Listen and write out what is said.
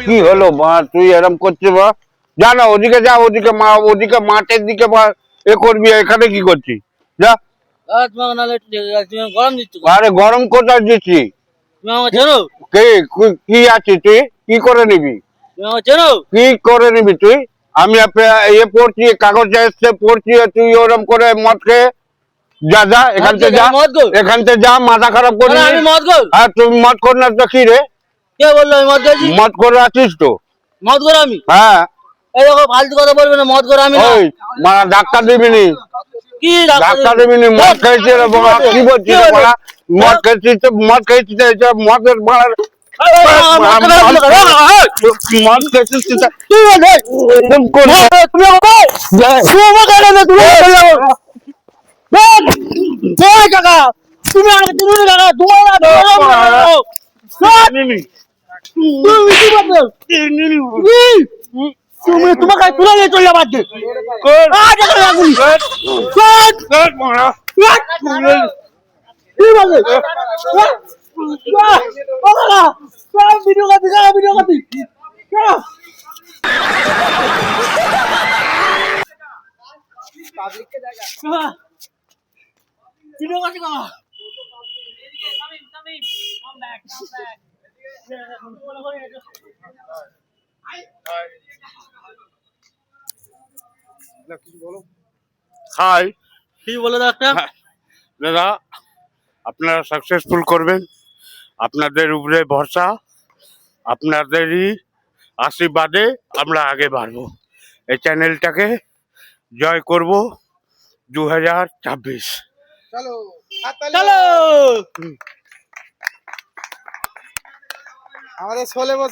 কি হলো মা, তুই এরম করছিস বা? যা না ওদিকে যা, ওদিকে ওদিকে মাঠের দিকে এ করবি, এখানে কি করছিস? যা। আরে গরম কোথায় দিচ্ছি? কি আছিস তুই? কি করে নিবি? কি করে নিবি তুই? আমি এ পড়ছি, কাগজে এসছে পড়ছি, তুই ওরম করে মদ খেয়ে যা। যা এখান থেকে যা, এখান থেকে যা, মাথা খারাপ করি। আর তুমি মদ কর না তো কি রে? কে বললো আমি মদ খেয়েছি? মদ করে আছিস তো? মদ করে আমি? হ্যাঁ। এই দেখো ফালতু কথা বলবে না, মদ করে আমি না। ওই ডাক্তার দিবিনি? কি ডাক্তার দিবিনি? মদ খেয়েছি রে বাবা, কি বলছিস রে বাবা? মদ খেয়েছিস তো, মদ খেয়েছিস তো, এটা মদের মদ খেয়েছিস তুমি তোমাকে তুলে নিয়ে চলে যাবার ভিডিও কাটি হাই। কি বলে দাদা, আপনারা সাকসেসফুল করবেন, আপনাদের উপরে ভরসা, আপনাদেরই আশীর্বাদে আমরা আগে বাড়বো। এই চ্যানেলটাকে জয় করব 2026। চলো আমাদের 16 বছর